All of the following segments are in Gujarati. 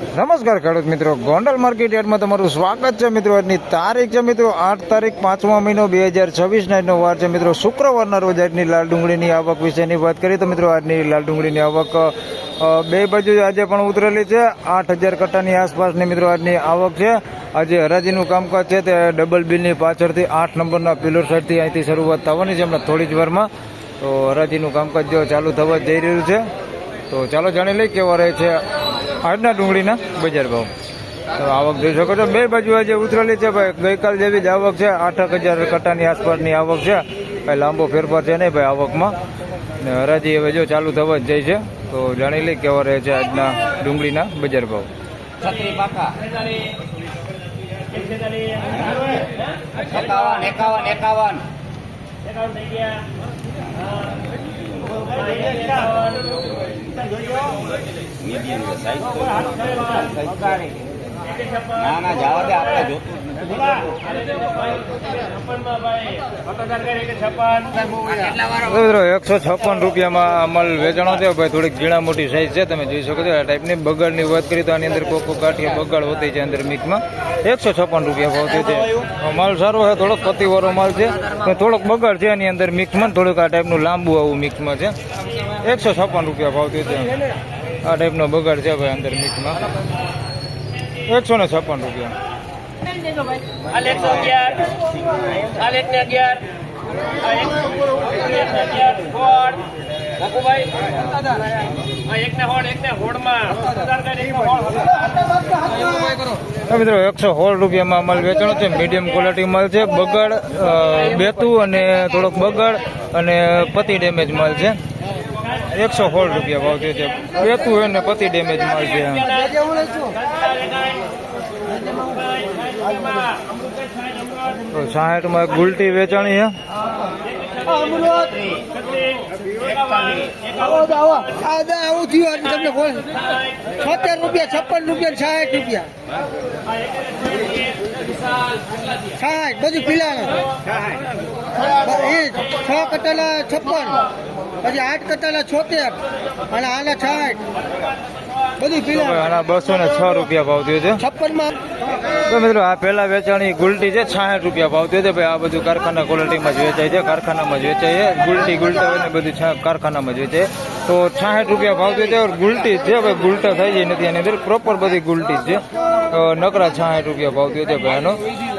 નમસ્કાર ખેડૂત મિત્રો, ગોંડલ માર્કેટ યાર્ડમાં તમારું સ્વાગત છે મિત્રો. આજની તારીખ છે મિત્રો 8 તારીખ 5મા મહિનો 2026 આજનો વાર છે મિત્રો શુક્રવારના રોજ. આજની લાલ ડુંગળીની આવક વિશેની વાત કરીએ તો મિત્રો આજની લાલ ડુંગળીની આવક બે બાજુ આજે પણ ઉતરેલી છે. 8000 કટ્ટાની આસપાસની મિત્રો આજની આવક છે. આજે હરાજીનું કામકાજ છે તે ડબલ બિલની પાછળથી 8 નંબરના પિલર સાઈડથી અહીંથી શરૂઆત થવાની છે હમણાં થોડી જ વારમાં. તો હરાજીનું કામકાજ જો ચાલુ થવા જઈ રહ્યું છે. તો ચાલો જાણી લઈએ કેવા રહે છે આજના ડુંગળીના બજાર ભાવ. તો આવક જોઈ શકો છો બે બાજુ આજે ઉતરેલી છે ભાઈ. ગઈકાલ જેવી જ આવક છે. 8000 કટ્ટાની આસપાસની આવક છે. ભાઈ લાંબો ફેરફાર છે નહીં ભાઈ આવકમાં. ને હરાજી હવે જો ચાલુ થવા જ જાય છે. તો જાણી લઈએ કેવા રહે છે આજના ડુંગળીના બજાર ભાવ. ના ના જવા દે આપણે જોતું 156 રૂપિયામાં અમલ વેચાણો થયો ભાઈ. થોડીક ઝીણા મોટી સાઈઝ છે તમે જોઈ શકો છો. આ ટાઈપની બગાડની વાત કરી તો આની અંદર કોકો કાઠિયા બગાડ હોતી છે અંદર મિક્સમાં. 156 રૂપિયા ભાવ થયો છે. માલ સારો છે, થોડોક પતિવાળો માલ છે, થોડોક બગાડ છે એની અંદર મિક્સમાં. થોડુંક આ ટાઈપનું લાંબુ આવું મિક્સમાં છે. 156 રૂપિયા ભાવ થયો છે. આ ટાઈપનો બગાડ છે ભાઈ અંદર મિક્સમાં. 156 રૂપિયા. મિત્રો 116 રૂપિયામાં માલ વેચાણો છે. મીડિયમ ક્વોલિટી માલ છે. બગાડ બેતું અને થોડોક બગાડ અને પતિ ડેમેજ માલ છે. 116 રૂપિયા ભાવ થયો છે. બેતું અને પતિ ડેમેજ માલ છે. 60માં ગુલટી વેચાણી છે. 70 રૂપિયા 56 રૂપિયા 60 રૂપિયા 60 બધું પીલાનું. 6 કટાલા 56, પછી 8 કટાલા 76 અને આના 60 બધું પીલાનું. આના 206 રૂપિયા ભાવ થયો છે. 56 માં તો મિત્રો આ પહેલા વેચાણી ગુલટી છે. 60 રૂપિયા ભાવ થયો છે ભાઈ. આ બધું કારખાના ક્વોલિટીમાં જ વેચાય છે. કારખાનામાં જ વેચાય છે. ગુલટી ગુલટા હોય ને બધું કારખાનામાં જ વેચાય. તો 60 રૂપિયા ભાવ થયો છે. ગુલટી છે ભાઈ. ગુલટા થઈ જાય નથી એની અંદર પ્રોપર બધી ગુલટી જ છે. નકરા 60 રૂપિયા ભાવ થયો છે ભાઈ આનો.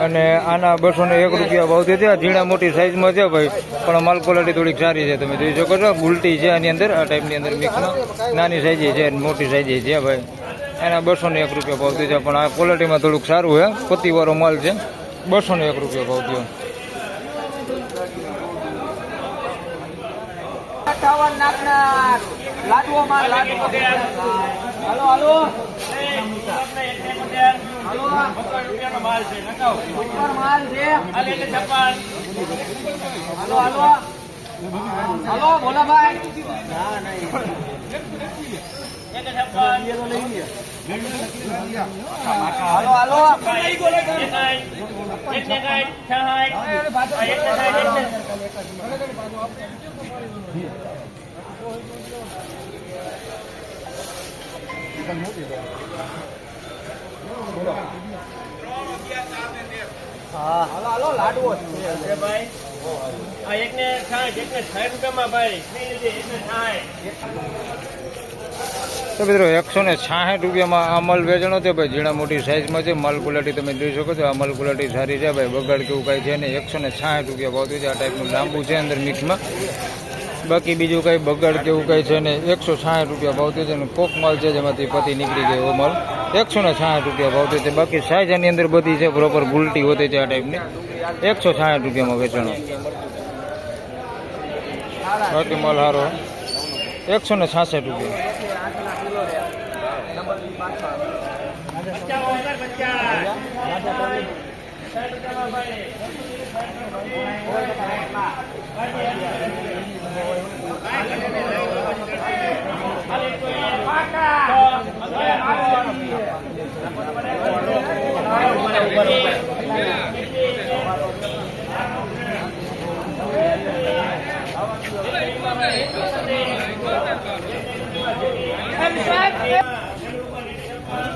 અને આના 201 રૂપિયા ભાવ થયો છે. આ ઝીણા મોટી સાઈઝમાં છે ભાઈ, પણ માલ ક્વોલિટી થોડીક સારી છે. તમે જોઈ શકો છો ગુલટી છે આની અંદર. આ ટાઈપની અંદર મિક્સમાં નાની સાઈઝ છે, મોટી સાઈઝ છે ભાઈ. એના 201 રૂપિયા ભાવ થયો છે. પણ આ ક્વોલિટીમાં થોડુંક સારું છે. પતિવાળો માલ છે. 201 રૂપિયા ભાવ થયો. 58 નાખના લાડવો માં લાડવો. હાલો હાલો માલ છે. હાલો હાલો હાલો બોલા ભાઈ. હાલો હાલો હા હાલો હાલો લાડવો છે ભાઈ. આ એકને 60 એકને 60 રૂપિયામાં ભાઈ. તો મિત્રો 166 રૂપિયામાં આ માલ વેચાણો છે ભાઈ. ઝીણા મોટી સાઈઝમાં છે. માલ ક્વોલિટી તમે જોઈ શકો છો. આ માલ ક્વોલિટી સારી છે ભાઈ. બગાડ કેવું કાંઈ છે ને. 166 રૂપિયા ભાવ થયો છે. આ ટાઈપનું લાંબુ છે અંદર મિક્સમાં. બાકી બીજું કાંઈ બગાડ કેવું કાંઈ છે ને. 160 રૂપિયા ભાવ થયો છે. અને કોક માલ છે જેમાંથી પતિ નીકળી ગયો એવો માલ. 160 રૂપિયા ભાવ થયો છે. બાકી સાઈઝ એની અંદર બધી છે પ્રોપર ગુલટી હોતી છે આ ટાઈપની. 160 રૂપિયામાં વેચાણો. બાકી માલ સારો 166 રૂપિયા.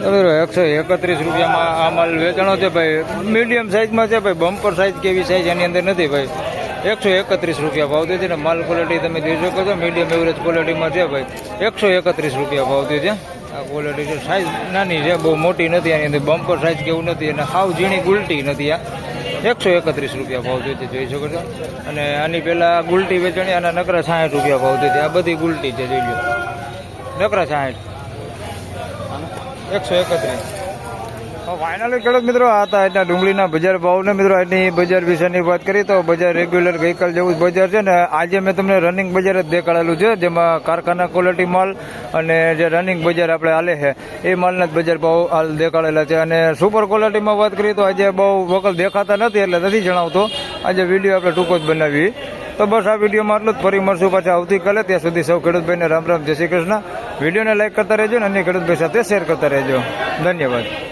તો મિત્રો 131 રૂપિયામાં આ માલ વેચાણો છે ભાઈ. મીડિયમ સાઇઝમાં છે ભાઈ, બમ્પર સાઇઝ કેવી સાઇઝ એની અંદર નથી ભાઈ. 131 રૂપિયા ભાવ દે છે ને માલ ક્વોલિટી તમે જોઈ શકો છો, મીડિયમ એવરેજ ક્વોલિટીમાં છે ભાઈ. 131 રૂપિયા ભાવ દે છે. આ ક્વોલિટી છે, સાઇઝ નાની છે, બહુ મોટી નથી આની અંદર, બમ્પર સાઇઝ કેવું નથી અને સાવ ઝીણી ગુલટી નથી. આ 131 રૂપિયા ભાવ દે છે, જોઈ શકો છો. અને આની પહેલાં ગુલટી વેચાણી, આના નકરા 60 રૂપિયા ભાવ દે છે. આ બધી ગુલટી છે, જોઈ લો, નકરા 60, 131. ફાઇનલી ખેડૂત મિત્રો આ હતા આજના ડુંગળીના બજાર ભાવને. મિત્રો આજની બજાર વિશેની વાત કરીએ તો બજાર રેગ્યુલર ગઈકાલ જેવું જ બજાર છે ને આજે મેં તમને રનિંગ બજાર જ દેખાડેલું છે, જેમાં કારખાના ક્વોલિટી માલ અને જે રનિંગ બજાર આપણે હાલે છે એ માલના જ બજાર ભાવ હાલ દેખાડેલા છે. અને સુપર ક્વોલિટીમાં વાત કરીએ તો આજે બહુ વકલ દેખાતા નથી એટલે નથી જણાવતો, આજે વિડીયો આપણે ટૂંકો જ બનાવી. તો બસ આ વિડીયોમાં આટલું જ. ફરી મળશું પાછા આવતીકાલે. ત્યાં સુધી સૌ ખેડૂતભાઈને રામ રામ, જય શ્રી કૃષ્ણ. વિડીયોને લાઈક કરતા રહેજો અને અન્ય ખેડૂતભાઈ સાથે શેર કરતા રહેજો. ધન્યવાદ.